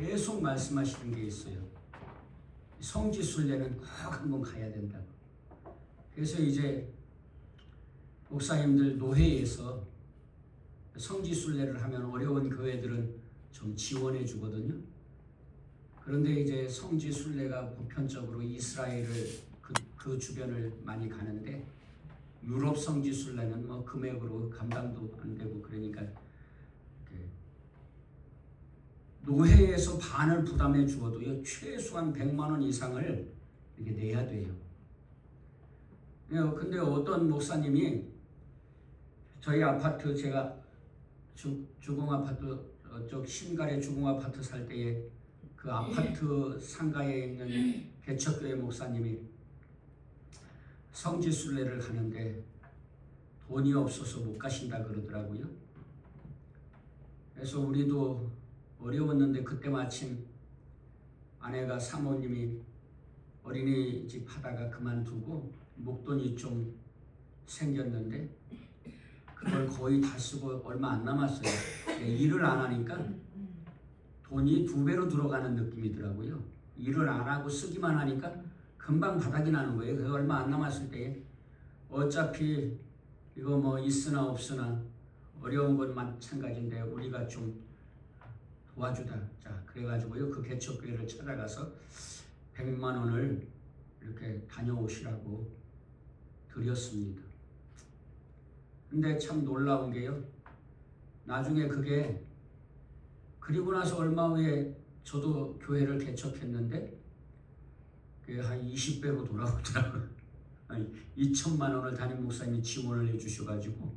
계속 말씀하시는 게 있어요. 성지순례는 꼭 한번 가야 된다고. 그래서 이제 목사님들 노회에서 성지순례를 하면 어려운 교회들은 좀 지원해 주거든요. 그런데 이제 성지순례가 보편적으로 이스라엘을 그 주변을 많이 가는데 유럽 성지순례는 뭐 금액으로 감당도 안 되고 그러니까 노회에서 반을 부담해 주어도요 최소한 100만 원 이상을 이렇게 내야 돼요. 근데 어떤 목사님이 저희 아파트 제가 주공 아파트 쪽 신갈의 주공 아파트 살 때에 그 아파트 상가에 있는 개척교회 목사님이 성지순례를 가는데 돈이 없어서 못 가신다 그러더라고요. 그래서 우리도 어려웠는데 그때 마침 아내가 사모님이 어린이집 하다가 그만두고 목돈이 좀 생겼는데 그걸 거의 다 쓰고 얼마 안 남았어요. 일을 안 하니까 돈이 2배로 들어가는 느낌이더라고요. 일을 안 하고 쓰기만 하니까 금방 바닥이 나는 거예요. 그래서 얼마 안 남았을 때 어차피 이거 뭐 있으나 없으나 어려운 건 마찬가지인데 우리가 좀 도와주다. 자, 그래가지고요 그 개척교회를 찾아가서 100만 원을 이렇게 다녀오시라고 드렸습니다. 근데 참 놀라운 게요. 나중에 그게 그리고 나서 얼마 후에 저도 교회를 개척했는데 그게 한 20배로 돌아오더라고요. 2천만 원을 담임 목사님이 지원을 해주셔가지고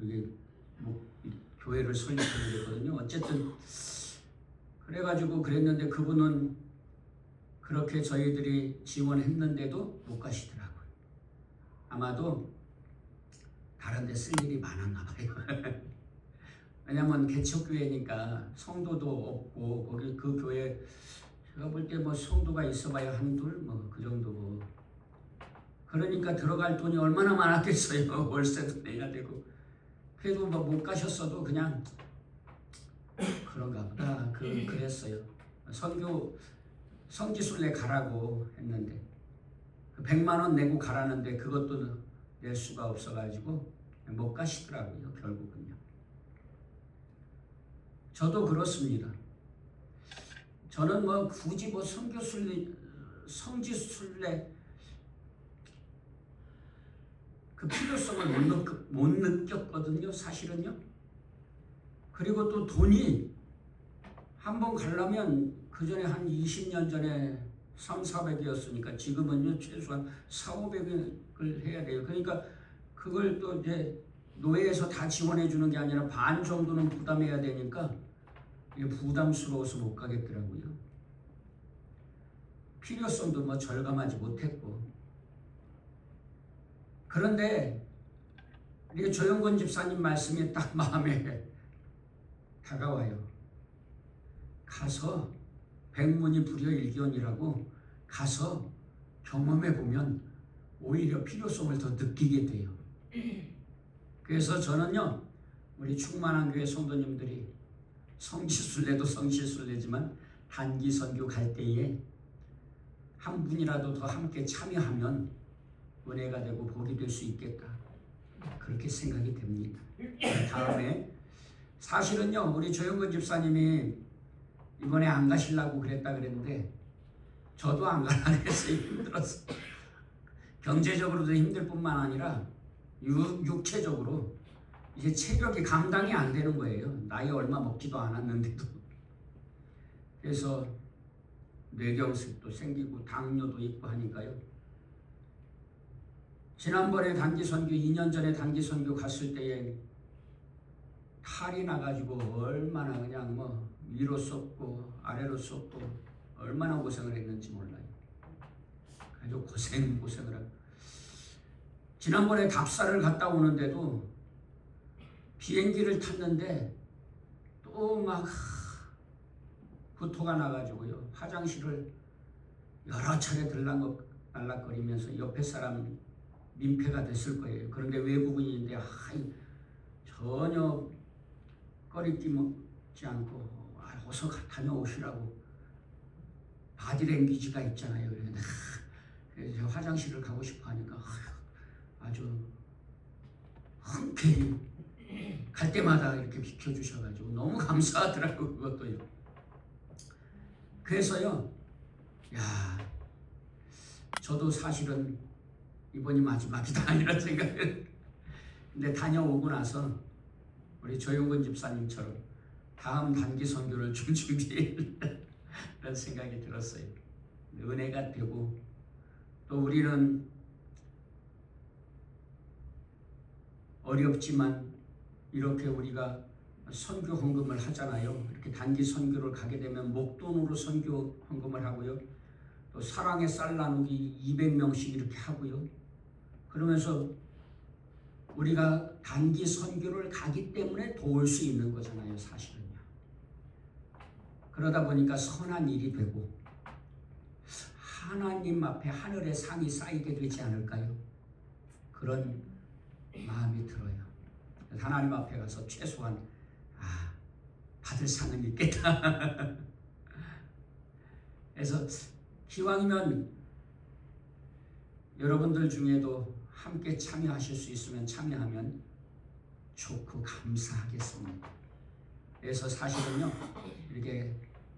여기 뭐 교회를 설립하게 됐거든요. 어쨌든 그래가지고 그랬는데 그분은 그렇게 저희들이 지원했는데도 못 가시더라고요. 아마도 다른 데 쓸 일이 많았나 봐요. 왜냐면 개척교회니까 성도도 없고 거기 그 교회 제가 볼 때 뭐 성도가 있어봐야 한둘 뭐 그 정도고 그러니까 들어갈 돈이 얼마나 많았겠어요. 월세도 내야 되고 그래도 뭐 못 가셨어도 그냥 그런가 보다 그랬어요. 성지순례 가라고 했는데 100만 원 내고 가라는데 그것도 낼 수가 없어가지고 못 가시더라고요. 결국은요. 저도 그렇습니다. 저는 뭐 굳이 뭐 성지순례 그 필요성을 못 느꼈거든요. 사실은요. 그리고 또 돈이 한번 가려면 그 전에 한 20년 전에 3,400이었으니까 지금은요 최소한 4,500을 해야 돼요. 그러니까 그걸 또 이제 노예에서 다 지원해 주는 게 아니라 반 정도는 부담해야 되니까 이게 부담스러워서 못 가겠더라고요. 필요성도 뭐 절감하지 못했고. 그런데 이게 조영건 집사님 말씀이 딱 마음에 다가와요. 가서 백문이 불여일견이라고 가서 경험해 보면 오히려 필요성을 더 느끼게 돼요. 그래서 저는요 우리 충만한 교회 성도님들이 성지순례도 성지순례지만 단기 선교 갈 때에 한 분이라도 더 함께 참여하면 은혜가 되고 복이 될 수 있겠다 그렇게 생각이 됩니다. 다음에 사실은요 우리 조영근 집사님이 이번에 안 가시려고 그랬는데 저도 안 가려고 했어요. 힘들었어. 경제적으로도 힘들 뿐만 아니라 육체적으로 이제 체력이 감당이 안 되는 거예요. 나이 얼마 먹지도 않았는데도. 그래서 뇌경색도 생기고 당뇨도 있고 하니까요. 지난번에 단기선교 2년 전에 단기선교 갔을 때에 탈이 나가지고 얼마나 그냥 뭐 위로 쏟고 아래로 쏟고 얼마나 고생을 했는지 몰라요. 아주 고생을 하고 지난번에 답사를 갔다 오는데도 비행기를 탔는데 또 막 구토가 나가지고요 화장실을 여러 차례 들락거리면서 옆에 사람 민폐가 됐을 거예요. 그런데 외국인인데 전혀 꺼리끼 먹지 않고 어서 다녀오시라고 바디랭귀지가 있잖아요. 그래서 제가 화장실을 가고 싶어 하니까 아주 흔쾌히 갈 때마다 이렇게 비켜주셔가지고 너무 감사하더라고요. 그것도요. 그래서요, 야, 저도 사실은 이번이 마지막이다 이런 생각을. 근데 다녀오고 나서 우리 조용근 집사님처럼 다음 단기 선교를 좀 준비해 이런 생각이 들었어요. 은혜가 되고, 또 우리는 어렵지만 이렇게 우리가 선교 헌금을 하잖아요. 이렇게 단기 선교를 가게 되면 목돈으로 선교 헌금을 하고요. 또 사랑의 쌀 나누기 200명씩 이렇게 하고요. 그러면서 우리가 단기 선교를 가기 때문에 도울 수 있는 거잖아요, 사실은요. 그러다 보니까 선한 일이 되고 하나님 앞에 하늘의 상이 쌓이게 되지 않을까요? 그런 마음이 들어요. 하나님 앞에 가서 최소한 받을 상은 있겠다. 그래서 기왕이면 여러분들 중에도 함께 참여하실 수 있으면 참여하면 좋고 감사하겠습니다. 그래서 사실은요, 이렇게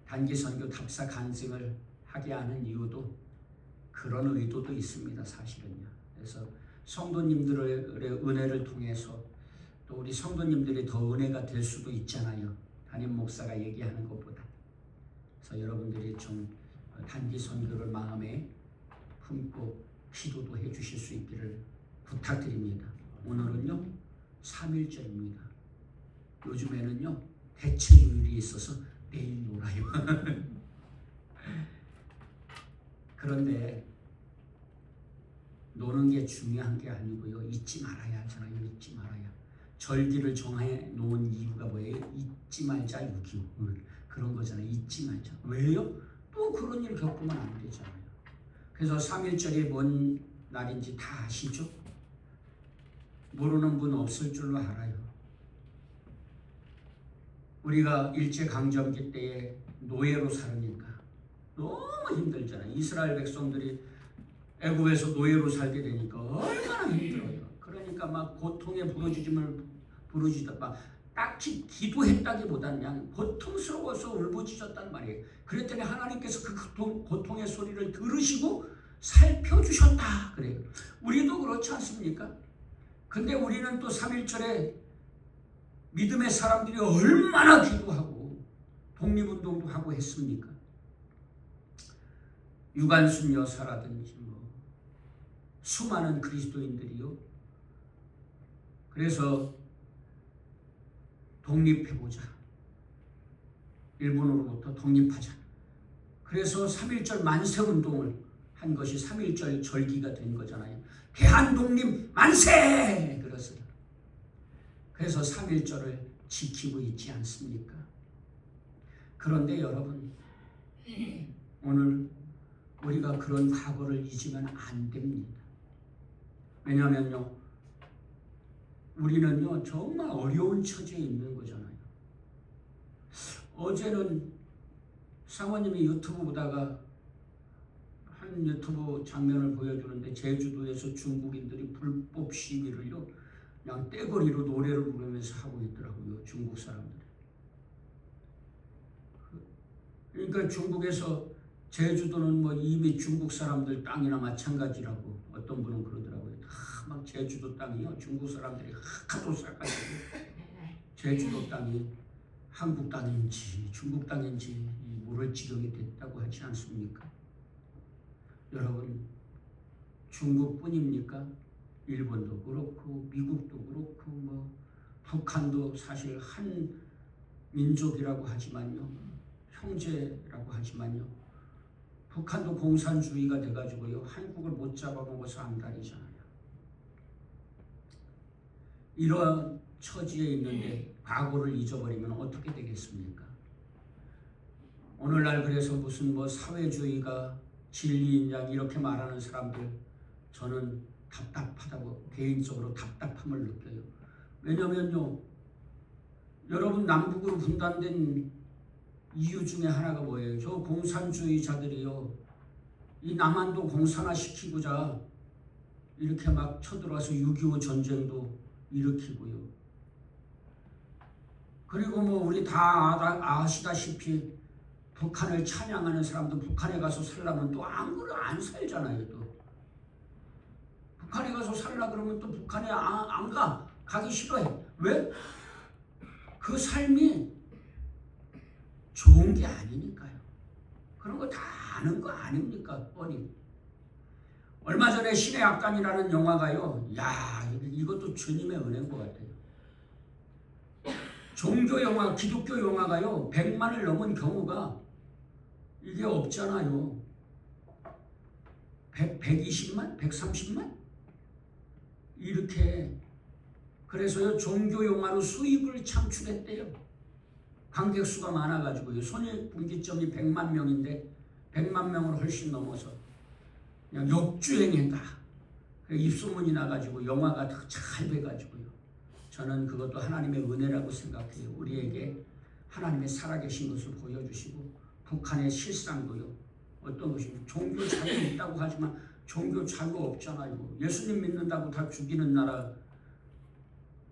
단기 선교 답사 간증을 하게 하는 이유도 그런 의도도 있습니다. 사실은요. 그래서 성도님들의 은혜를 통해서 또 우리 성도님들이 더 은혜가 될 수도 있잖아요. 담임 목사가 얘기하는 것보다. 그래서 여러분들이 좀 단기 선교를 마음에 품고 기도도 해주실 수 있기를 부탁드립니다. 오늘은요 3.1절입니다. 요즘에는요 대체휴일이 있어서 내일 놀아요. 그런데 노는 게 중요한 게 아니고요, 잊지 말아야 하잖아요. 잊지 말아야. 절기를 정해 놓은 이유가 뭐예요? 잊지 말자 6.25 그런 거잖아요. 잊지 말자. 왜요? 또 그런 일 겪으면 안 되잖아요. 그래서 3.1절이 뭔 날인지 다 아시죠? 모르는 분 없을 줄로 알아요. 우리가 일제강점기 때에 노예로 살으니까 너무 힘들잖아요. 이스라엘 백성들이 애굽에서 노예로 살게 되니까 얼마나 힘들어요. 그러니까 막 고통의 부르짖다 막 딱히 기도했다기보다는 그냥 고통스러워서 울부짖었단 말이에요. 그랬더니 하나님께서 그 고통의 소리를 들으시고 살펴주셨다 그래요. 우리도 그렇지 않습니까? 근데 우리는 또 3.1절에 믿음의 사람들이 얼마나 기도하고 독립운동도 하고 했습니까? 유관순 여사라든지 수많은 그리스도인들이요. 그래서 독립해보자. 일본으로부터 독립하자. 그래서 3.1절 만세운동을 한 것이 3.1절 절기가 된 거잖아요. 대한독립 만세! 그랬어요. 그래서 3.1절을 지키고 있지 않습니까? 그런데 여러분, 오늘 우리가 그런 과거를 잊으면 안 됩니다. 왜냐하면요, 우리는요 정말 어려운 처지에 있는 거잖아요. 어제는 사모님이 유튜브 보다가 한 유튜브 장면을 보여주는데 제주도에서 중국인들이 불법 시위를요 그냥 떼거리로 노래를 부르면서 하고 있더라고요. 중국 사람들이. 그러니까 중국에서 제주도는 뭐 이미 중국 사람들 땅이나 마찬가지라고 어떤 분은 그러더라고요. 막 제주도 땅이요 중국 사람들이 하도 쌀가지고 제주도 땅이 한국 땅인지 중국 땅인지 모를 지경이 됐다고 하지 않습니까? 여러분, 중국뿐입니까? 일본도 그렇고 미국도 그렇고 뭐 북한도 사실 한 민족이라고 하지만요, 형제라고 하지만요, 북한도 공산주의가 돼가지고요 한국을 못 잡아먹어서 안달이잖아요. 이런 처지에 있는데 과거를 잊어버리면 어떻게 되겠습니까? 오늘날 그래서 무슨 뭐 사회주의가 진리인 양 이렇게 말하는 사람들, 저는 답답하다고 개인적으로 답답함을 느껴요. 왜냐면요, 여러분 남북으로 분단된 이유 중에 하나가 뭐예요? 저 공산주의자들이요, 이 남한도 공산화 시키고자 이렇게 막 쳐들어와서 6.25 전쟁도 일으키고요. 그리고 뭐 우리 다 아시다시피 북한을 찬양하는 사람도 북한에 가서 살려면 또 안 살잖아요. 또 북한에 가서 살라 그러면 또 북한에 안 가. 가기 싫어해. 왜? 그 삶이 좋은 게 아니니까요. 그런 거 다 아는 거 아닙니까? 뻔히. 얼마 전에 신의 악단이라는 영화가요. 야, 이것도 주님의 은혜인 것 같아요. 종교 영화, 기독교 영화가요. 100만을 넘은 경우가 이게 없잖아요. 120만? 130만? 이렇게. 그래서요, 종교 영화로 수익을 창출했대요. 관객 수가 많아가지고요. 손익분기점이 100만 명인데 100만 명으로 훨씬 넘어서 그냥 역주행했다. 입소문이 나가지고 영화가 잘 돼가지고요. 저는 그것도 하나님의 은혜라고 생각해요. 우리에게 하나님의 살아계신 것을 보여주시고 북한의 실상도요. 어떤 것이 종교 자유 있다고 하지만 종교 자유 없잖아요. 예수님 믿는다고 다 죽이는 나라,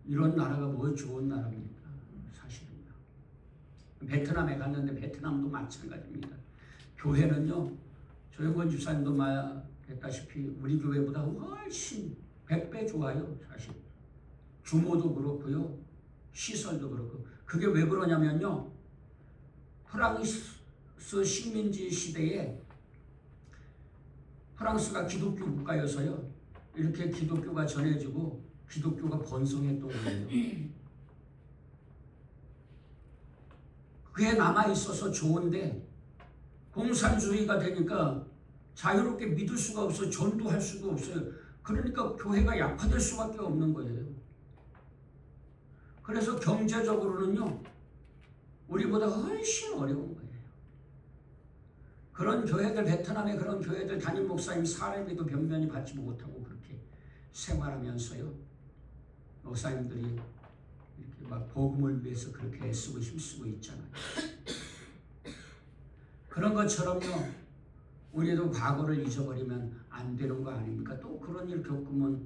이런 나라가 뭐 좋은 나라입니까? 사실은요. 베트남에 갔는데 베트남도 마찬가지입니다. 교회는요, 조영건 집사님도 말했다시피 우리 교회보다 훨씬 100배 좋아요. 사실 규모도 그렇고요, 시설도 그렇고. 그게 왜 그러냐면요, 프랑스 식민지 시대에 프랑스가 기독교 국가여서요, 이렇게 기독교가 전해지고 기독교가 번성했던 거예요. 그게 남아있어서 좋은데 공산주의가 되니까 자유롭게 믿을 수가 없어요. 전도할 수가 없어요. 그러니까 교회가 약화될 수밖에 없는 거예요. 그래서 경제적으로는요, 우리보다 훨씬 어려운 거예요. 그런 교회들, 베트남의 그런 교회들 담임 목사님 사례비도 변변히 받지 못하고 그렇게 생활하면서요, 목사님들이 이렇게 막 복음을 위해서 그렇게 애쓰고 힘쓰고 있잖아요. 그런 것처럼요, 우리도 과거를 잊어버리면 안 되는 거 아닙니까? 또 그런 일 겪으면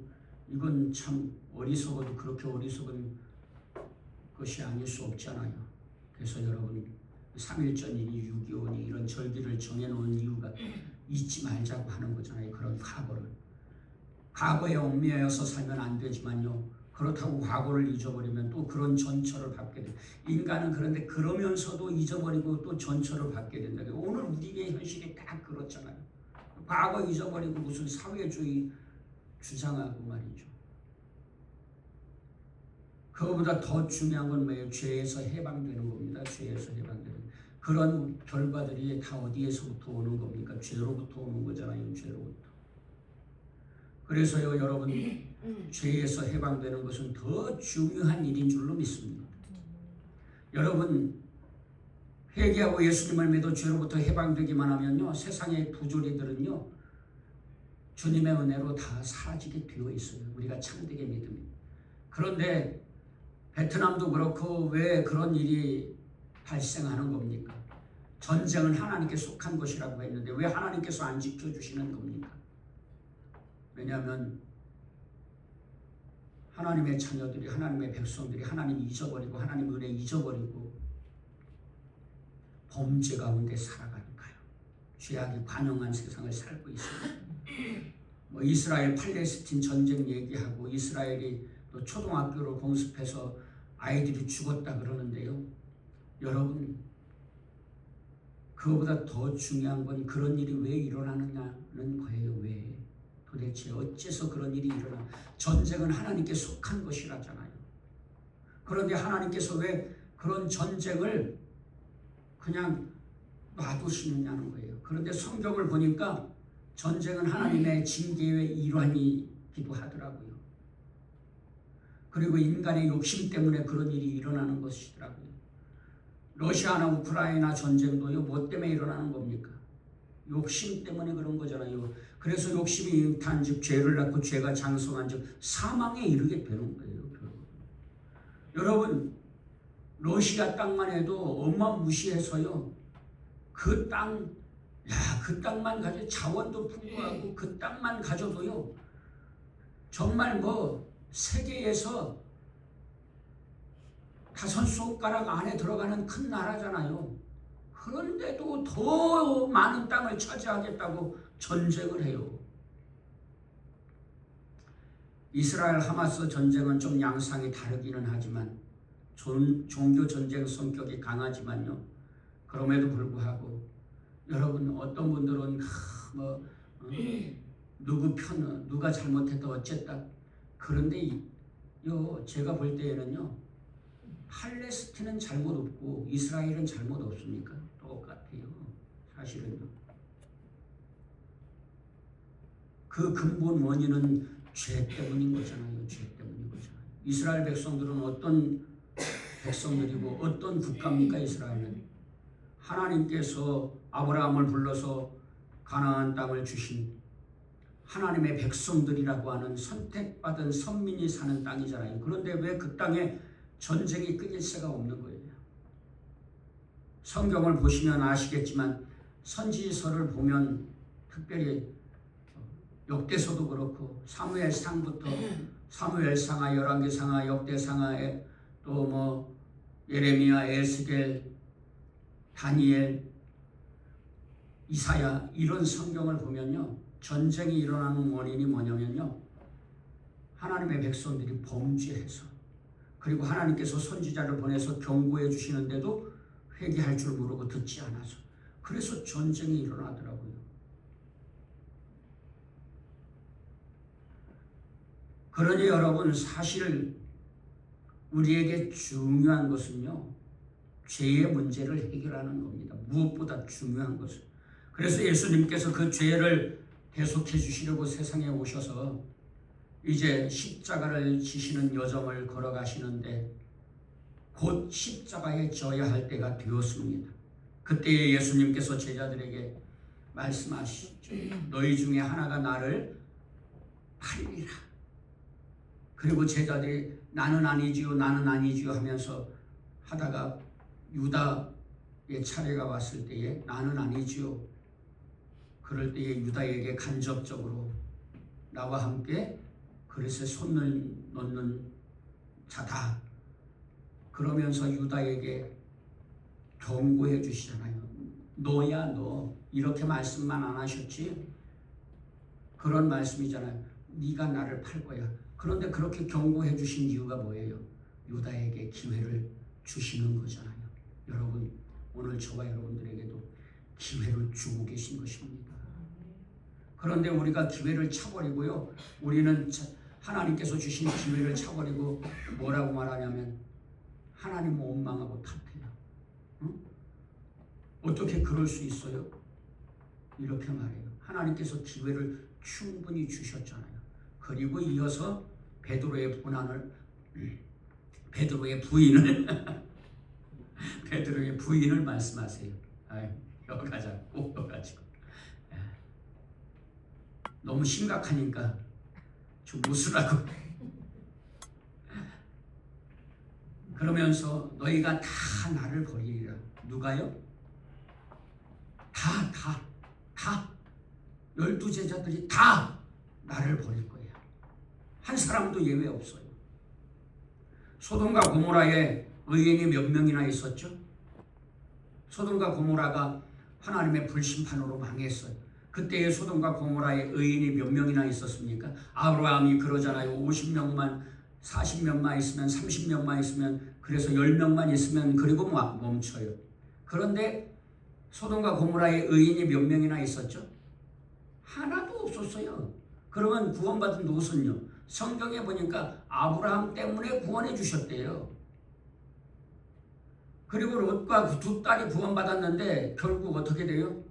이건 참 어리석어도 그렇게 어리석은 것이 아닐 수 없잖아요. 그래서 여러분, 3.1전이니 6.25니 이런 절기를 정해놓은 이유가 잊지 말자고 하는 거잖아요. 그런 과거를. 과거에 얽매여서 살면 안 되지만요, 그렇다고 과거를 잊어버리면 또 그런 전철을 받게 돼요. 인간은 그런데 그러면서도 잊어버리고 또 전철을 받게 된다. 오늘 우리의 현실이 딱 그렇잖아요. 과거 잊어버리고 무슨 사회주의 주장하고 말이죠. 그거보다 더 중요한 건 뭐예요? 죄에서 해방되는 겁니다. 죄에서 해방되는. 그런 결과들이 다 어디에서부터 오는 겁니까? 죄로부터 오는 거잖아요. 죄로부터. 그래서요, 여러분, 죄에서 해방되는 것은 더 중요한 일인 줄로 믿습니다. 여러분, 회개하고 예수님을 믿어 죄로부터 해방되기만 하면요, 세상의 부조리들은요, 주님의 은혜로 다 사라지게 되어 있어요. 우리가 참되게 믿으면. 그런데 베트남도 그렇고 왜 그런 일이 발생하는 겁니까? 전쟁은 하나님께 속한 것이라고 했는데 왜 하나님께서 안 지켜주시는 겁니까? 왜냐하면 하나님의 자녀들이, 하나님의 백성들이 하나님 잊어버리고 하나님 은혜 잊어버리고 범죄 가운데 살아가니까요. 죄악이 관영한 세상을 살고 있습니다. 뭐 이스라엘 팔레스틴 전쟁 얘기하고 이스라엘이 또 초등학교를 공습해서 아이들이 죽었다 그러는데요. 여러분, 그거보다 더 중요한 건 그런 일이 왜 일어나느냐는 거예요. 왜? 도대체 어째서 그런 일이 일어나? 전쟁은 하나님께 속한 것이라잖아요. 그런데 하나님께서 왜 그런 전쟁을 그냥 놔두시느냐는 거예요. 그런데 성경을 보니까 전쟁은 하나님의 징계의 일환이기도 하더라고요. 그리고 인간의 욕심 때문에 그런 일이 일어나는 것이더라고요. 러시아나 우크라이나 전쟁도요, 뭐 때문에 일어나는 겁니까? 욕심 때문에 그런 거잖아요. 그래서 욕심이 잉태한 즉 죄를 낳고 죄가 장성한 즉 사망에 이르게 되는 거예요. 여러분, 러시아 땅만 해도 어마무시해서요. 그 땅만 가져 자원도 풍부하고 그 땅만 가져도요. 정말 세계에서 5손가락 안에 들어가는 큰 나라잖아요. 그런데도 더 많은 땅을 차지하겠다고 전쟁을 해요. 이스라엘 하마스 전쟁은 좀 양상이 다르기는 하지만 종교 전쟁 성격이 강하지만요. 그럼에도 불구하고 여러분 어떤 분들은 누구 편 누가 잘못했다 어쨌다. 그런데 제가 볼 때에는요. 팔레스틴은 잘못 없고 이스라엘은 잘못 없습니까? 똑같아요. 사실은요. 그 근본 원인은 죄 때문인 거잖아요. 죄 때문인 거잖아요. 이스라엘 백성들은 어떤 백성들이고 어떤 국가입니까? 이스라엘은 하나님께서 아브라함을 불러서 가나안 땅을 주신 하나님의 백성들이라고 하는 선택받은 선민이 사는 땅이잖아요. 그런데 왜 그 땅에 전쟁이 끊일 새가 없는 거예요? 성경을 보시면 아시겠지만 선지서를 보면 특별히 역대서도 그렇고 사무엘상부터 사무엘상하, 열왕기상하, 역대상하에 또 예레미야, 에스겔, 다니엘, 이사야 이런 성경을 보면요. 전쟁이 일어나는 원인이 뭐냐면요. 하나님의 백성들이 범죄해서 그리고 하나님께서 선지자를 보내서 경고해 주시는데도 회개할 줄 모르고 듣지 않아서 그래서 전쟁이 일어나더라고요. 그러니 여러분 사실 우리에게 중요한 것은요. 죄의 문제를 해결하는 겁니다. 무엇보다 중요한 것은. 그래서 예수님께서 그 죄를 대속해 주시려고 세상에 오셔서 이제 십자가를 지시는 여정을 걸어가시는데 곧 십자가에 져야 할 때가 되었습니다. 그때 예수님께서 제자들에게 말씀하시죠. 너희 중에 하나가 나를 팔리라. 그리고 제자들이 나는 아니지요 하면서 하다가 유다의 차례가 왔을 때에 나는 아니지요. 그럴 때에 유다에게 간접적으로 나와 함께 그릇에 손을 넣는 자다. 그러면서 유다에게 경고해 주시잖아요. 너야 너. 이렇게 말씀만 안 하셨지. 그런 말씀이잖아요. 네가 나를 팔 거야. 그런데 그렇게 경고해 주신 이유가 뭐예요? 유다에게 기회를 주시는 거잖아요. 여러분 오늘 저와 여러분들에게도 기회를 주고 계신 것입니다. 그런데 우리가 기회를 차버리고요. 우리는 하나님께서 주신 기회를 차버리고 뭐라고 말하냐면 하나님 원망하고 탓해요. 응? 어떻게 그럴 수 있어요? 이렇게 말해요. 하나님께서 기회를 충분히 주셨잖아요. 그리고 이어서 베드로의 부인을 말씀하세요. 여기 가자. 꼭 여가지고. 너무 심각하니까 좀 웃으라고. 그러면서 너희가 다 나를 버리리라. 누가요? 다 12제자들이 다 나를 버릴 거야. 한 사람도 예외 없어요. 소돔과 고모라에 의인이 몇 명이나 있었죠? 소돔과 고모라가 하나님의 불심판으로 망했어요. 그때의 소돔과 고모라에 의인이 몇 명이나 있었습니까? 아브라함이 그러잖아요. 50명만 40명만 있으면 30명만 있으면 그래서 10명만 있으면 그리고 멈춰요. 그런데 소돔과 고모라에 의인이 몇 명이나 있었죠? 하나도 없었어요. 그러면 구원받은 롯은요? 성경에 보니까 아브라함 때문에 구원해 주셨대요. 그리고 롯과 두 딸이 구원받았는데 결국 어떻게 돼요?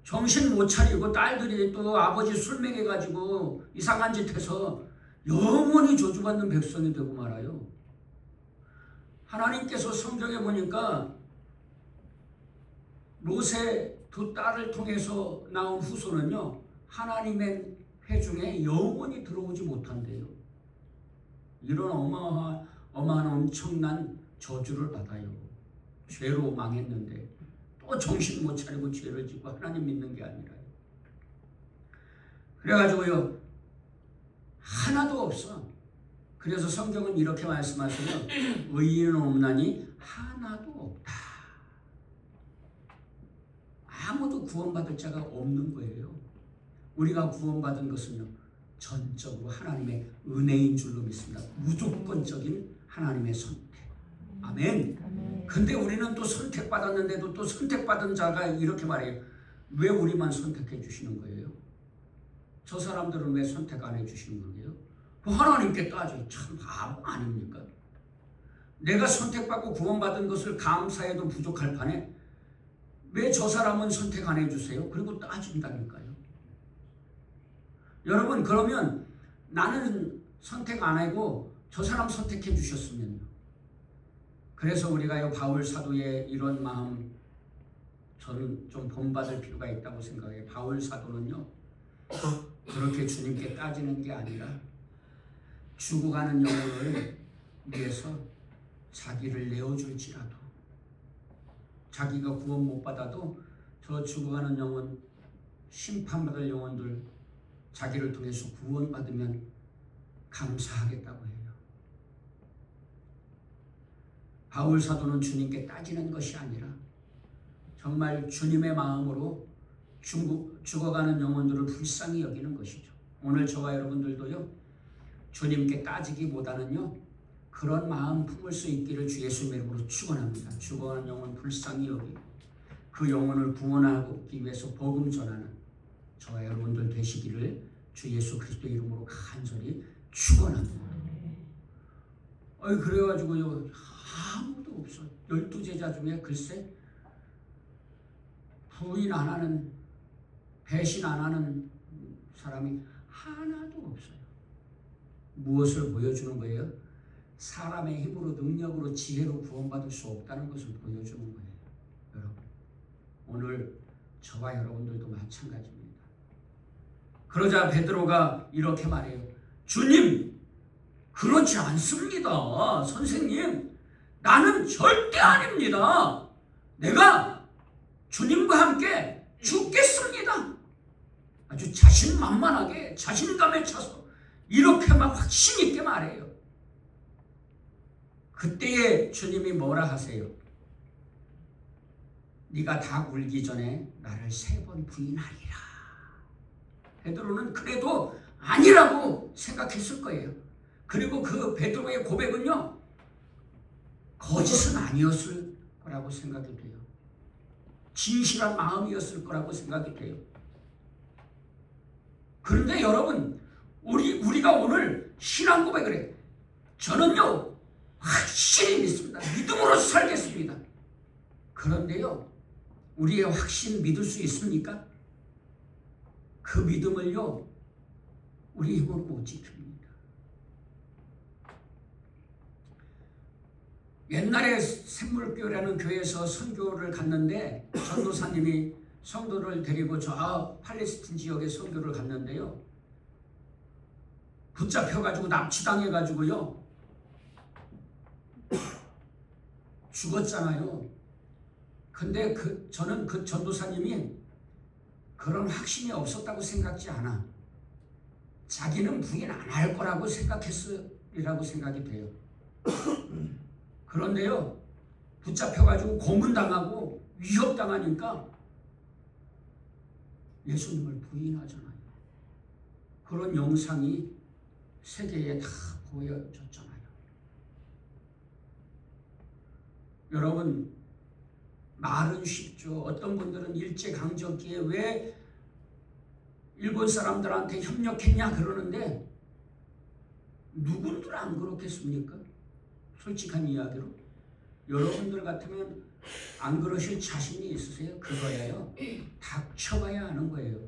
정신 못 차리고 딸들이 또 아버지 술 먹여가지고 이상한 짓 해서 영원히 저주받는 백성이 되고 말아요. 하나님께서 성경에 보니까 롯의 두 딸을 통해서 나온 후손은요, 하나님의 회중에 영원히 들어오지 못한대요. 이런 어마어마한 엄청난 저주를 받아요. 죄로 망했는데 또 정신 못 차리고 죄를 짓고 하나님 믿는 게 아니라요. 그래가지고요, 하나도 없어. 그래서 성경은 이렇게 말씀하세요. 의인은 없나니 하나도 없다. 아무도 구원받을 자가 없는 거예요. 우리가 구원받은 것은요, 전적으로 하나님의 은혜인 줄로 믿습니다. 무조건적인 하나님의 선택. 아멘. 근데 우리는 또 선택받았는데도 또 선택받은 자가 이렇게 말해요. 왜 우리만 선택해 주시는 거예요? 저 사람들은 왜 선택 안 해 주시는 거예요? 하나님께 따져요. 참 바보 아닙니까? 내가 선택받고 구원받은 것을 감사해도 부족할 판에 왜 저 사람은 선택 안 해주세요? 그리고 따진다니까요. 여러분, 그러면 나는 선택 안 하고 저 사람 선택해 주셨으면요. 그래서 우리가요, 바울 사도의 이런 마음, 저는 좀 본받을 필요가 있다고 생각해요. 바울 사도는요, 그렇게 주님께 따지는 게 아니라 죽어가는 영혼을 위해서 자기를 내어줄지라도, 자기가 구원 못 받아도 저 죽어가는 영혼, 심판받을 영혼들 자기를 통해서 구원받으면 감사하겠다고 해요. 바울 사도는 주님께 따지는 것이 아니라 정말 주님의 마음으로 죽어가는 영혼들을 불쌍히 여기는 것이죠. 오늘 저와 여러분들도요, 주님께 따지기보다는요, 그런 마음 품을 수 있기를 주 예수님의 이름으로 축원합니다. 죽어가는 영혼 불쌍히 여기고 그 영혼을 구원하기 위해서 복음 전하는 저와 여러분들 되시기를 주 예수 그리스도의 이름으로 간절히 축원합니다. 그래가지고요, 아무도 없어. 12제자 중에 글쎄 부인 안 하는, 배신 안 하는 사람이 하나도 없어요. 무엇을 보여주는 거예요? 사람의 힘으로, 능력으로, 지혜로 구원받을 수 없다는 것을 보여주는 거예요. 여러분, 오늘 저와 여러분들도 마찬가지입니다. 그러자 베드로가 이렇게 말해요. 주님, 그렇지 않습니다. 선생님, 나는 절대 아닙니다. 내가 주님과 함께 죽겠습니다. 아주 자신만만하게, 자신감에 차서 이렇게 막 확신 있게 말해요. 그때에 주님이 뭐라 하세요? 네가 다 울기 전에 나를 3번 부인하리라. 베드로는 그래도 아니라고 생각했을 거예요. 그리고 그 베드로의 고백은요, 거짓은 아니었을 거라고 생각이 돼요. 진실한 마음이었을 거라고 생각이 돼요. 그런데 여러분, 우리가 오늘 신앙 고백을 해요. 저는요, 확실히 믿습니다. 믿음으로 살겠습니다. 그런데요, 우리의 확신 믿을 수 있습니까? 그 믿음을요, 우리 힘으로 못 지킵니다. 옛날에 샘물교회라는 교회에서 선교를 갔는데 전도사님이 성도를 데리고 저 팔레스틴 지역에 선교를 갔는데요, 붙잡혀가지고 납치당해가지고요 죽었잖아요. 근데 저는 그 전도사님이 그런 확신이 없었다고 생각지 않아. 자기는 부인 안 할 거라고 생각했으리라고 생각이 돼요. 그런데요, 붙잡혀가지고 고문당하고 위협당하니까 예수님을 부인하잖아요. 그런 영상이 세계에 다 보여졌잖아요. 여러분, 말은 쉽죠. 어떤 분들은 일제강점기에 왜 일본 사람들한테 협력했냐 그러는데 누군들 안 그렇겠습니까? 솔직한 이야기로. 여러분들 같으면 안 그러실 자신이 있으세요? 그거예요. 닥쳐봐야 아는 거예요.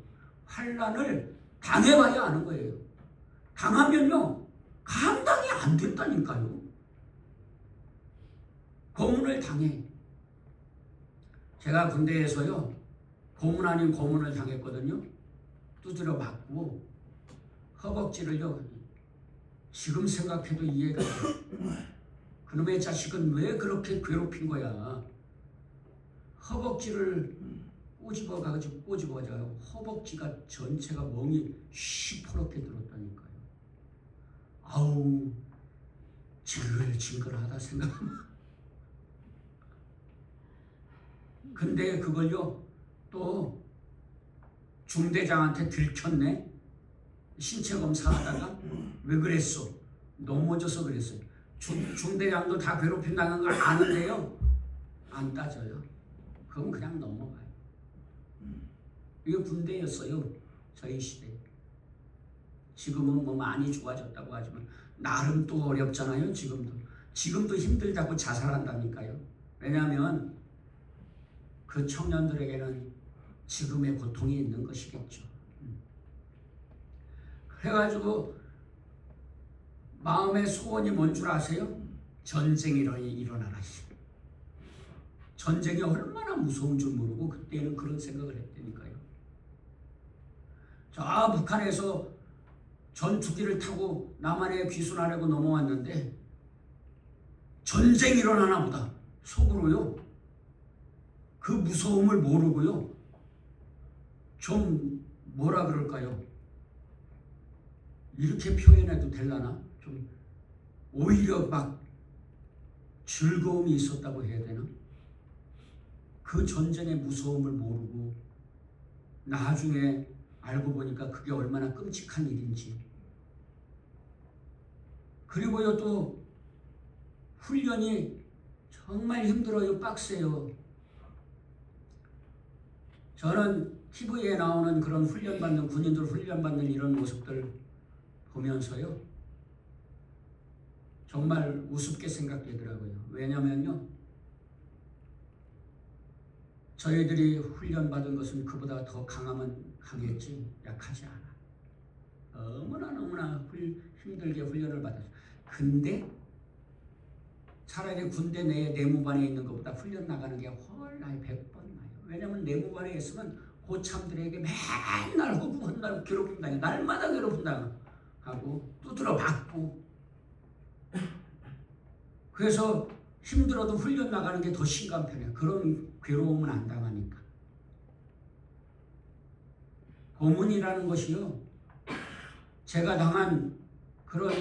환난을 당해봐야 아는 거예요. 당하면요, 감당이 안 된다니까요. 고문을 당해. 제가 군대에서요, 고문 아닌 고문을 당했거든요. 두드려 맞고 허벅지를요, 지금 생각해도 이해가 돼요. 그놈의 자식은 왜 그렇게 괴롭힌 거야? 허벅지를 꼬집어가지고 허벅지가 전체가 멍이 시퍼렇게 들었다니까요. 아우, 징글징글하다 생각하면. 근데 그걸요 또 중대장한테 들켰네. 신체 검사하다가 왜 그랬어? 넘어져서 그랬어요. 중대장도 다 괴롭힌다는 걸 아는데요, 안 따져요. 그건 그냥 넘어가요. 이게 군대였어요, 저희 시대. 지금은 뭐 많이 좋아졌다고 하지만 나름 또 어렵잖아요. 지금도 힘들다고 자살한다니까요. 왜냐하면 그 청년들에게는 지금의 고통이 있는 것이겠죠. 그래가지고 마음의 소원이 뭔 줄 아세요? 전쟁이 일어나라. 전쟁이 얼마나 무서운 줄 모르고 그때는 그런 생각을 했다니까요. 저 북한에서 전투기를 타고 남한에 귀순하려고 넘어왔는데 전쟁이 일어나나 보다 속으로요. 그 무서움을 모르고요. 좀 뭐라 그럴까요? 이렇게 표현해도 되려나? 좀 오히려 막 즐거움이 있었다고 해야 되나? 그 전쟁의 무서움을 모르고 나중에 알고 보니까 그게 얼마나 끔찍한 일인지. 그리고요 또 훈련이 정말 힘들어요. 빡세요. 저는 TV에 나오는 그런 훈련받는 군인들 훈련받는 이런 모습들 보면서요 정말 우습게 생각되더라고요. 왜냐면요 저희들이 훈련받은 것은 그보다 더 강하면 강했지 약하지 않아. 너무나 힘들게 훈련을 받았어요. 근데 차라리 군대 내 내무반에 있는 것보다 훈련 나가는 게 훨 나이 100번 나요. 왜냐면 내무반에 있으면 고참들에게 맨날 허구헌날 괴롭힌다. 날마다 괴롭힌다 하고 두드러 맞고. 그래서 힘들어도 훈련 나가는 게 더 심한 편이야. 그런 괴로움은 안 당하니까. 고문이라는 것이요 제가 당한 그런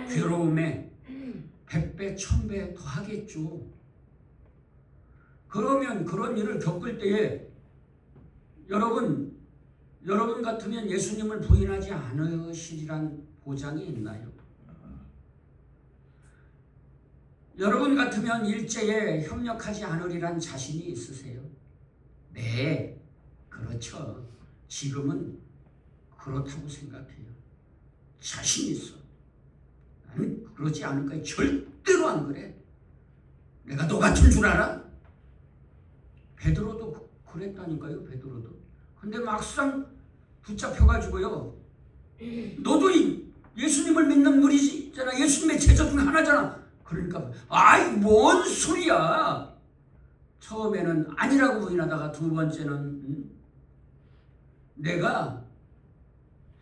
괴로움에 100배, 1000배 더 하겠죠. 그러면 그런 일을 겪을 때에 여러분 같으면 예수님을 부인하지 않으시리란 보장이 있나요? 여러분 같으면 일제에 협력하지 않으리란 자신이 있으세요? 네, 그렇죠. 지금은 그렇다고 생각해요. 자신 있어. 나는 그러지 않을 거야. 절대로 안 그래. 내가 너 같은 줄 알아? 베드로도 그랬다니까요. 베드로도. 근데 막상 붙잡혀가지고요. 너도 예수님을 믿는 무리잖아. 예수님의 제자 중 하나잖아. 그러니까 아이 뭔 소리야. 처음에는 아니라고 부인하다가 두 번째는 내가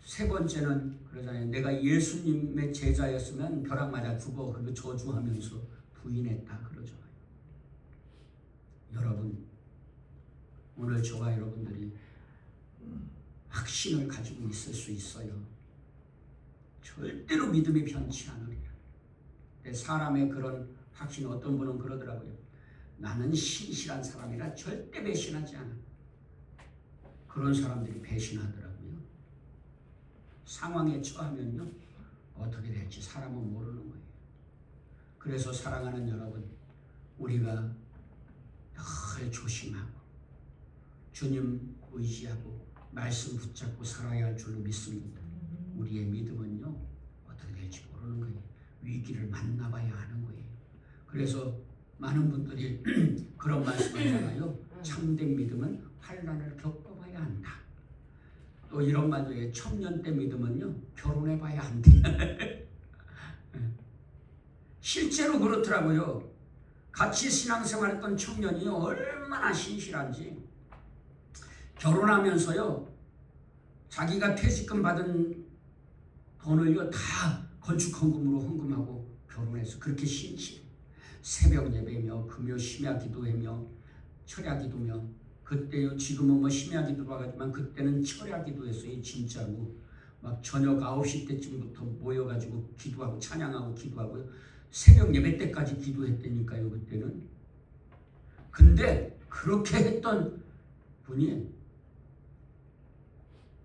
세 번째는 그러잖아요. 내가 예수님의 제자였으면 벼락 맞아 죽어. 그리고 저주하면서 부인했다 그러잖아요. 여러분 오늘 저와 여러분들이 확신을 가지고 있을 수 있어요. 절대로 믿음이 변치 않으리라. 사람의 그런 확신, 어떤 분은 그러더라고요. 나는 신실한 사람이라 절대 배신하지 않아. 그런 사람들이 배신하더라고요. 상황에 처하면요 어떻게 될지 사람은 모르는 거예요. 그래서 사랑하는 여러분, 우리가 늘 조심하고 주님 의지하고 말씀 붙잡고 살아야 할 줄로 믿습니다. 우리의 믿음은요 어떻게 될지 모르는 거예요. 위기를 만나봐야 하는 거예요. 그래서 많은 분들이 그런 말씀하잖아요. 참된 믿음은 환난을 겪어봐야 한다. 또 이런 말도 해요. 청년 때 믿음은요 결혼해봐야 한대. 실제로 그렇더라고요. 같이 신앙생활했던 청년이 얼마나 신실한지 결혼하면서요 자기가 퇴직금 받은 돈을요 다 건축헌금으로 헌금하고 결혼해서 그렇게 신실해. 새벽 예배며 금요 심야 기도하며 철야 기도며 그때요 지금은 뭐 심야 기도가 하지만 그때는 철야 기도했어요. 진짜로 막 저녁 9시 때쯤부터 모여가지고 기도하고 찬양하고 기도하고요. 새벽 예배 때까지 기도했다니까요. 그때는. 근데 그렇게 했던 분이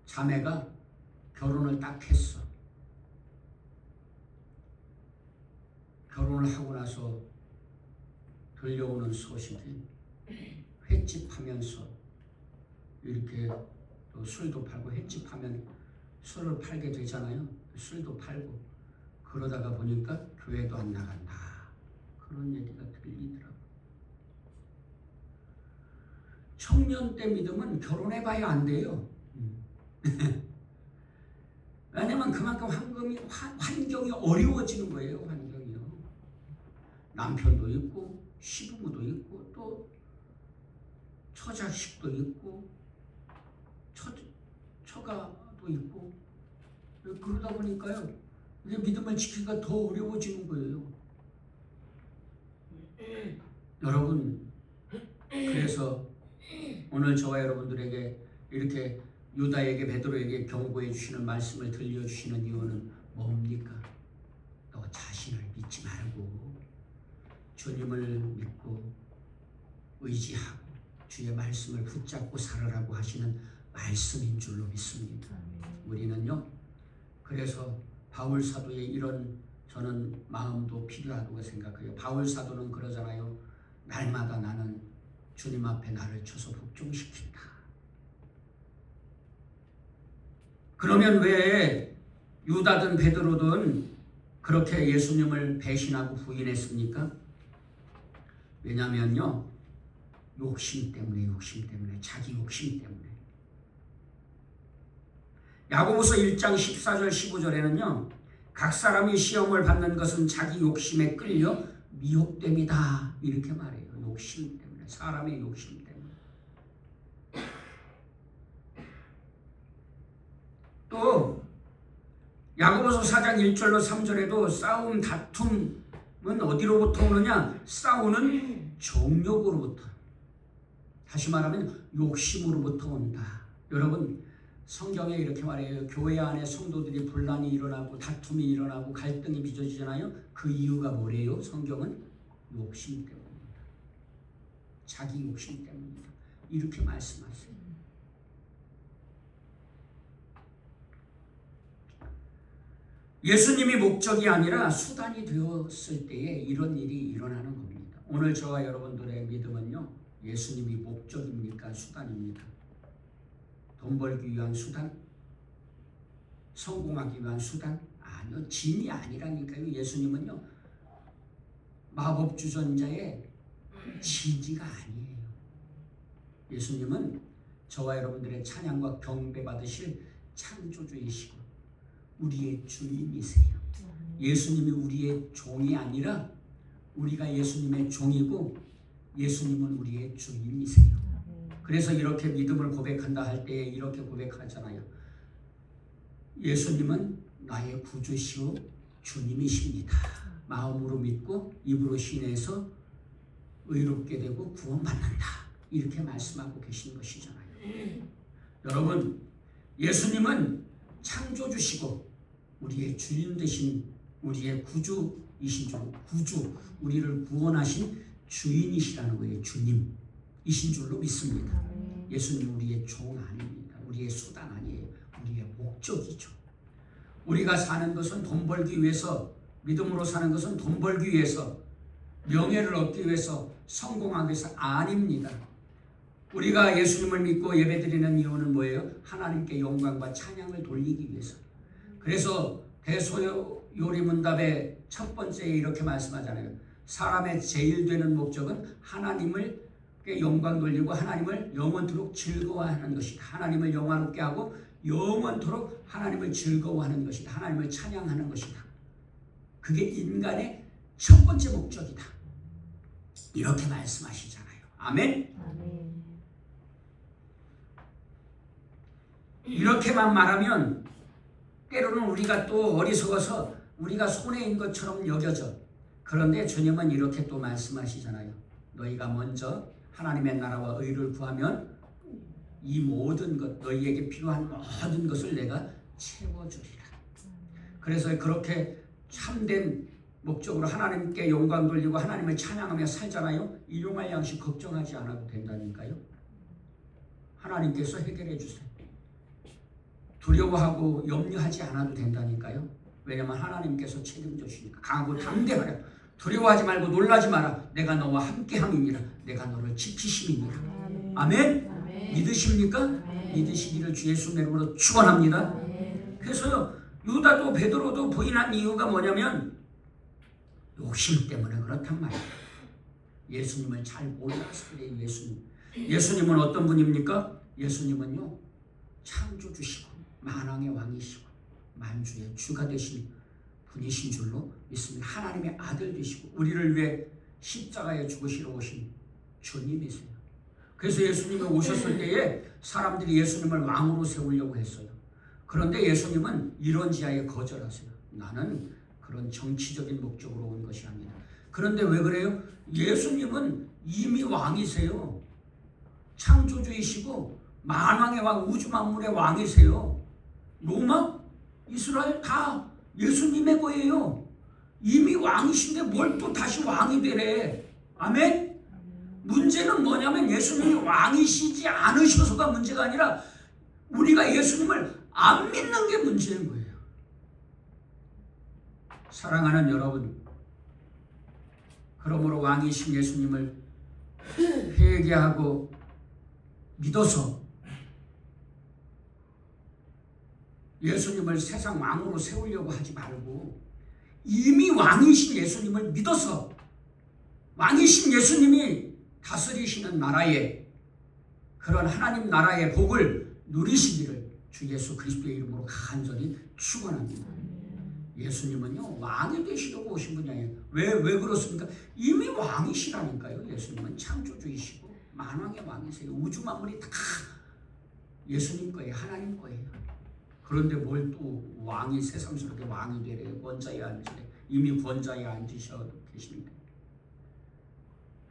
자매가 결혼을 딱 했어. 결혼을 하고 나서 들려오는 소식이 횟집 하면서 이렇게 또 술도 팔고 횟집 하면 술을 팔게 되잖아요. 술도 팔고 그러다가 보니까 교회도 안 나간다. 그런 얘기가 들리더라고요. 청년 때 믿으면 결혼해봐야 안 돼요. 왜냐면 그만큼 환경이 어려워지는 거예요. 환경이요. 남편도 있고 시부모도 있고 또 처자식도 있고 처가도 있고 그러다 보니까요. 이게 믿음을 지키기가 더 어려워지는 거예요. 여러분 그래서 오늘 저와 여러분들에게 이렇게 유다에게 베드로에게 경고해 주시는 말씀을 들려주시는 이유는 뭡니까? 너 자신을 믿지 말고 주님을 믿고 의지하고 주의 말씀을 붙잡고 살으라고 하시는 말씀인 줄로 믿습니다. 우리는요. 그래서 바울 사도의 이런 저는 마음도 필요하다고 생각해요. 바울 사도는 그러잖아요. 날마다 나는 주님 앞에 나를 쳐서 복종시킨다. 그러면 왜 유다든 베드로든 그렇게 예수님을 배신하고 부인했습니까? 왜냐면요. 욕심 때문에 자기 욕심 때문에. 야고보서 1장 14절 15절에는요. 각 사람이 시험을 받는 것은 자기 욕심에 끌려 미혹됨이다. 이렇게 말해요. 욕심 때문에. 사람의 욕심 때문에. 또 야고보서 4장 1절로 3절에도 싸움 다툼은 어디로부터 오느냐? 싸우는 정욕으로부터. 다시 말하면 욕심으로부터 온다. 여러분 성경에 이렇게 말해요. 교회 안에 성도들이 분란이 일어나고 다툼이 일어나고 갈등이 빚어지잖아요. 그 이유가 뭐래요? 성경은 욕심 때문입니다. 자기 욕심 때문입니다. 이렇게 말씀하세요. 예수님이 목적이 아니라 수단이 되었을 때에 이런 일이 일어나는 겁니다. 오늘 저와 여러분들의 믿음은요. 예수님이 목적입니까? 수단입니까? 돈 벌기 위한 수단? 성공하기 위한 수단? 아니요. 진이 아니라니까요. 예수님은요. 마법주전자의 진이가 아니에요. 예수님은 저와 여러분들의 찬양과 경배 받으실 창조주이시고 우리의 주인이세요. 예수님이 우리의 종이 아니라 우리가 예수님의 종이고 예수님은 우리의 주인이세요. 그래서 이렇게 믿음을 고백한다 할 때 이렇게 고백하잖아요. 예수님은 나의 구주시오 주님이십니다. 마음으로 믿고 입으로 신해서 의롭게 되고 구원받는다. 이렇게 말씀하고 계신 것이잖아요. 여러분 예수님은 창조주시고 우리의 주인 되신 우리의 구주이신 줄, 구주, 우리를 구원하신 주인이시라는 거예요. 주님이신 줄로 믿습니다. 예수님 우리의 종 아닙니다. 우리의 수단 아니에요. 우리의 목적이죠. 우리가 사는 것은 돈 벌기 위해서, 믿음으로 사는 것은 돈 벌기 위해서, 명예를 얻기 위해서, 성공하기 위해서 아닙니다. 우리가 예수님을 믿고 예배드리는 이유는 뭐예요? 하나님께 영광과 찬양을 돌리기 위해서. 그래서 대소요리문답의 첫 번째에 이렇게 말씀하잖아요. 사람의 제일 되는 목적은 하나님을 영광 돌리고 하나님을 영원토록 즐거워하는 것이다. 하나님을 영화롭게 하고 영원토록 하나님을 즐거워하는 것이다. 하나님을 찬양하는 것이다. 그게 인간의 첫 번째 목적이다. 이렇게 말씀하시잖아요. 아멘? 아멘. 이렇게만 말하면 때로는 우리가 또 어리석어서 우리가 손해인 것처럼 여겨져. 그런데 주님은 이렇게 또 말씀하시잖아요. 너희가 먼저 하나님의 나라와 의를 구하면 이 모든 것, 너희에게 필요한 모든 것을 내가 채워주리라. 그래서 그렇게 참된 목적으로 하나님께 영광 돌리고 하나님을 찬양하며 살잖아요. 일용할 양식 걱정하지 않아도 된다니까요. 하나님께서 해결해 주세요. 두려워하고 염려하지 않아도 된다니까요. 왜냐하면 하나님께서 책임져 주시니까. 강하고 담대하라. 두려워하지 말고 놀라지 마라. 내가 너와 함께함이니라. 내가 너를 지키심이니라. 아멘. 믿으십니까? 믿으시기를 주 예수 이름으로 축원합니다. 그래서요, 유다도 베드로도 부인한 이유가 뭐냐면 욕심 때문에 그렇단 말이에요. 예수님을 잘 몰라서 그래요. 예수님은 어떤 분입니까? 예수님은요, 창조주시고 만왕의 왕이시고 만주의 주가 되신 분이신 줄로 믿습니다. 하나님의 아들 되시고 우리를 위해 십자가에 죽으시러 오신 주님이세요. 그래서 예수님이 오셨을 때에 사람들이 예수님을 왕으로 세우려고 했어요. 그런데 예수님은 이런 지하에 거절하세요. 나는 그런 정치적인 목적으로 온 것이 아니다. 그런데 왜 그래요? 예수님은 이미 왕이세요. 창조주이시고 만왕의 왕, 우주 만물의 왕이세요. 로마, 이스라엘 다 예수님의 거예요. 이미 왕이신데 뭘 또 다시 왕이 되래. 아멘? 문제는 뭐냐면 예수님이 왕이시지 않으셔서가 문제가 아니라 우리가 예수님을 안 믿는 게 문제인 거예요. 사랑하는 여러분, 그러므로 왕이신 예수님을 회개하고 믿어서 예수님을 세상 왕으로 세우려고 하지 말고 이미 왕이신 예수님을 믿어서 왕이신 예수님이 다스리시는 나라에 그런 하나님 나라의 복을 누리시기를 주 예수 그리스도의 이름으로 간절히 축원합니다. 예수님은요, 왕이 되시려고 오신 분이 아니에요. 왜 그렇습니까? 이미 왕이시라니까요. 예수님은 창조주이시고 만왕의 왕이세요. 우주 만물이 다 예수님 거예요. 하나님 거예요. 그런데 뭘 또 왕이 새삼스럽게 왕이 되래요. 권자에 앉으래. 이미 권자에 앉으셔 계십니다.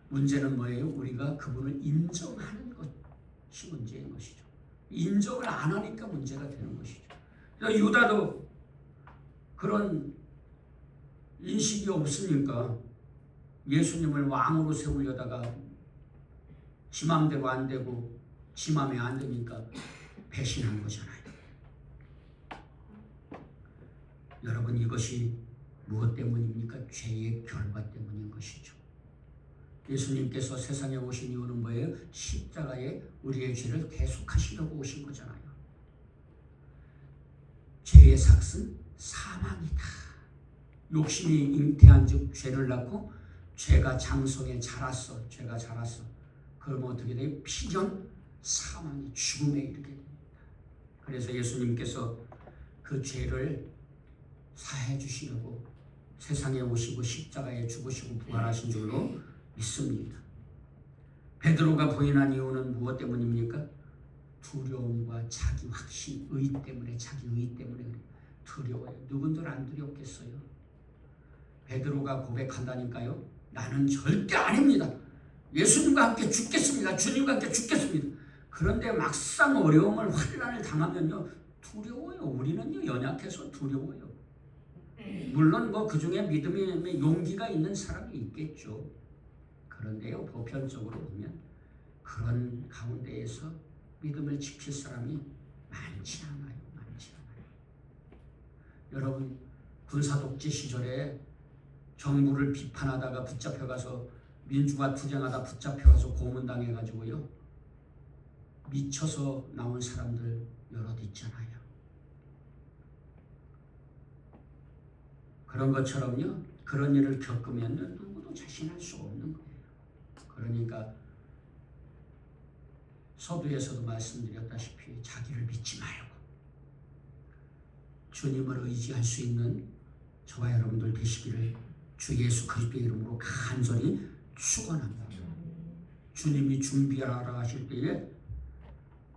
문제는 뭐예요? 우리가 그분을 인정하는 것이 문제인 것이죠. 인정을 안 하니까 문제가 되는 것이죠. 유다도 그런 인식이 없으니까 예수님을 왕으로 세우려다가 지 맘대로 안 되고 지 맘에 안 되니까 배신한 거잖아요. 여러분, 이것이 무엇 때문입니까? 죄의 결과 때문인 것이죠. 예수님께서 세상에 오신 이유는 뭐예요? 십자가에 우리의 죄를 대속하시려고 오신 거잖아요. 죄의 삭은 사망이다. 욕심이 잉태한 즉 죄를 낳고 죄가 장성에 자랐어. 죄가 자랐어. 그러면 어떻게 돼요? 필연 사망이 죽음에 이르게 됩니다. 그래서 예수님께서 그 죄를 사해 주시려고 세상에 오시고 십자가에 죽으시고 부활하신 줄로 믿습니다. 베드로가 부인한 이유는 무엇 때문입니까? 두려움과 자기 확신, 의 때문에, 자기 의 때문에 두려워요. 누군들 안 두렵겠어요? 베드로가 고백한다니까요. 나는 절대 아닙니다. 예수님과 함께 죽겠습니다. 주님과 함께 죽겠습니다. 그런데 막상 어려움을 환난을 당하면요, 두려워요. 우리는요, 연약해서 두려워요. 물론 그 중에 믿음의 용기가 있는 사람이 있겠죠. 그런데요, 보편적으로 보면 그런 가운데에서 믿음을 지킬 사람이 많지 않아요. 여러분, 군사독재 시절에 정부를 비판하다가 붙잡혀가서 민주화 투쟁하다 붙잡혀가서 고문당해가지고요, 미쳐서 나온 사람들 여럿 있잖아요. 그런 것처럼요, 그런 일을 겪으면 누구도 자신할 수 없는 거예요. 그러니까 서두에서도 말씀드렸다시피 자기를 믿지 말고 주님을 의지할 수 있는 저와 여러분들 되시기를 주 예수 그리스도의 이름으로 간절히 축원합니다. 주님이 준비하라 하실 때에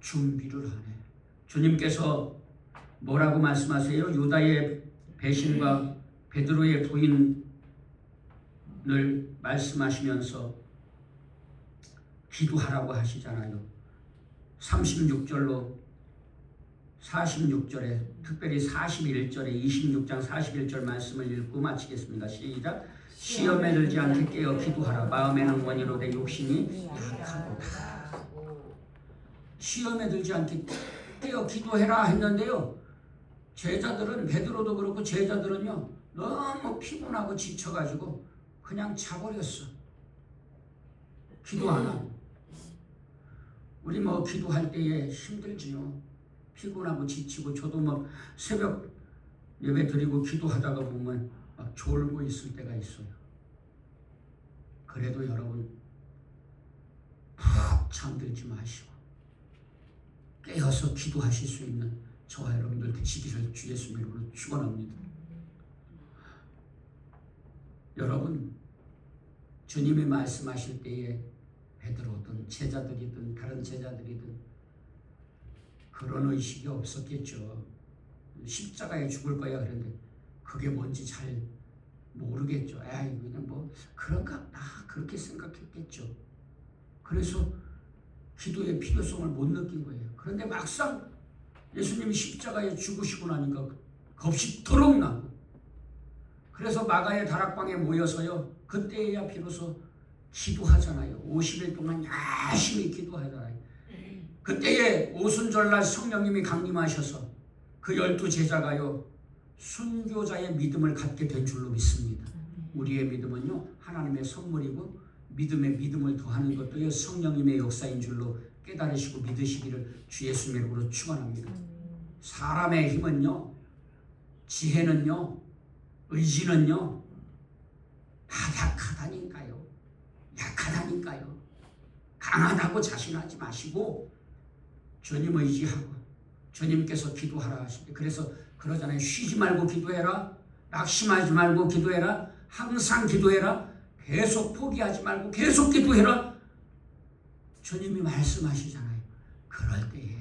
준비를 하네. 주님께서 뭐라고 말씀하세요? 유다의 배신과 베드로의 부인 늘 말씀하시면서 기도하라고 하시잖아요. 36절로 46절에 특별히 41절에 26장 41절 말씀을 읽고 마치겠습니다. 시작. 시험에 들지 않게 깨어 기도하라. 마음에는 원이로되 욕심이 약하도다. 시험에 들지 않게 깨어 기도해라 했는데요. 제자들은 베드로도 그렇고 제자들은요. 너무 피곤하고 지쳐가지고 그냥 자버렸어. 기도 안 하고. 우리 뭐 기도할 때에 힘들지요. 피곤하고 지치고 저도 뭐 새벽 예배 드리고 기도하다가 보면 막 졸고 있을 때가 있어요. 그래도 여러분 푹 잠들지 마시고 깨어서 기도하실 수 있는 저와 여러분들 되시기를 주 예수 이름으로 축원합니다. 여러분 주님이 말씀하실 때에 베드로든 제자들이든 다른 제자들이든 그런 의식이 없었겠죠. 십자가에 죽을 거야 그런데 그게 뭔지 잘 모르겠죠. 에이 그냥 뭐 그런가 보다 그렇게 생각했겠죠. 그래서 기도의 필요성을 못 느낀 거예요. 그런데 막상 예수님이 십자가에 죽으시고 나니까 겁이 더럭 나고 그래서 마가의 다락방에 모여서요. 그때야 비로소 기도하잖아요. 50일 동안 열심히 기도하잖아요. 그때에 오순절날 성령님이 강림하셔서 그 12제자가요. 순교자의 믿음을 갖게 된 줄로 믿습니다. 우리의 믿음은요. 하나님의 선물이고 믿음에 믿음을 더하는 것도요. 성령님의 역사인 줄로 깨달으시고 믿으시기를 주 예수님의 이름으로 축원합니다. 사람의 힘은요. 지혜는요. 의지는요. 바닥하다니까요. 약하다니까요. 강하다고 자신하지 마시고 주님 의지하고 주님께서 기도하라 하시는데 그래서 그러잖아요. 쉬지 말고 기도해라. 낙심하지 말고 기도해라. 항상 기도해라. 계속 포기하지 말고 계속 기도해라. 주님이 말씀하시잖아요. 그럴 때에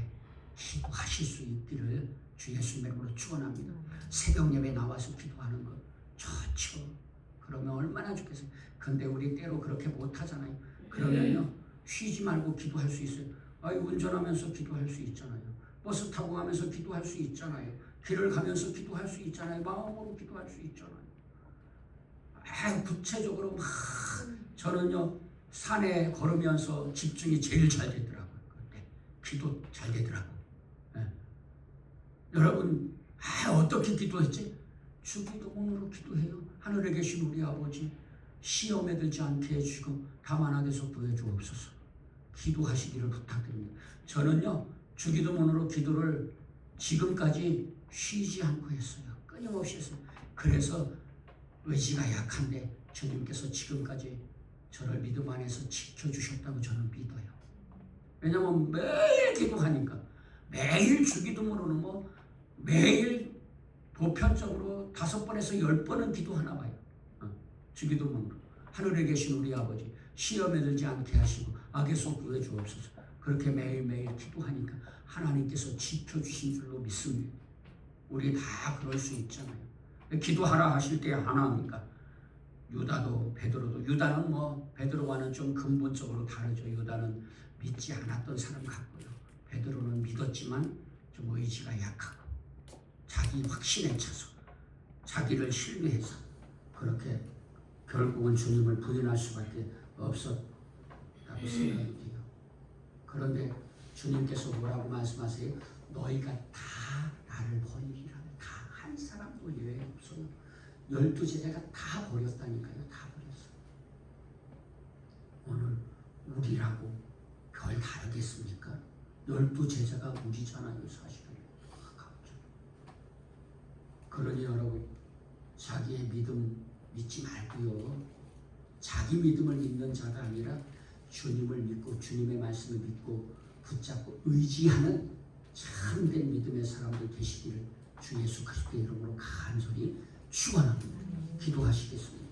기도하실 수 있기를 주 예수님의 이름으로 축원합니다. 새벽 예배 나와서 기도하는 거 좋죠. 그러면 얼마나 좋겠어요. 근데 우리 때로 그렇게 못하잖아요. 그러면요 쉬지 말고 기도할 수 있어요. 운전하면서 기도할 수 있잖아요. 버스 타고 가면서 기도할 수 있잖아요. 길을 가면서 기도할 수 있잖아요. 마음으로 기도할 수 있잖아요. 구체적으로 막 저는요 산에 걸으면서 집중이 제일 잘 되더라고요. 그때 기도 잘 되더라고요. 네. 여러분 어떻게 기도했지? 주기도문으로 기도해요. 하늘에 계신 우리 아버지 시험에 들지 않게 해주시고 다만 하게 속도해 주옵소서. 기도하시기를 부탁드립니다. 저는요 주기도문으로 기도를 지금까지 쉬지 않고 했어요. 끊임없이 했어요. 그래서 의지가 약한데 주님께서 지금까지 저를 믿음 안에서 지켜주셨다고 저는 믿어요. 왜냐하면 매일 기도하니까 매일 주기도문으로 뭐 매일 보편적으로 5번에서 10번은 기도하나 봐요. 주기도문으로 하늘에 계신 우리 아버지 시험에 들지 않게 하시고 악에서 구해 주옵소서. 그렇게 매일매일 기도하니까 하나님께서 지켜주신 줄로 믿습니다. 우리 다 그럴 수 있잖아요. 기도하라 하실 때 하나니까 유다도 베드로도 유다는 뭐 베드로와는 좀 근본적으로 다르죠. 유다는 믿지 않았던 사람 같고요. 베드로는 믿었지만 좀 의지가 약하고 자기 확신에 차서 자기를 신뢰해서 그렇게 결국은 주님을 부인할 수밖에 없었다고 생각이 돼요. 그런데 주님께서 뭐라고 말씀하세요? 너희가 다 나를 버리리라. 다 한 사람도 예외 없어요. 12제자가 다 버렸다니까요. 다 버렸어요. 오늘 우리라고 별 다르겠습니까? 12제자가 우리잖아요. 사실은. 그러니 여러분 자기의 믿음 믿지 말고요. 자기 믿음을 믿는 자가 아니라 주님을 믿고 주님의 말씀을 믿고 붙잡고 의지하는 참된 믿음의 사람들 되시기를 주 예수 그리스도의 이름으로 간절히 축원합니다. 기도하시겠습니다.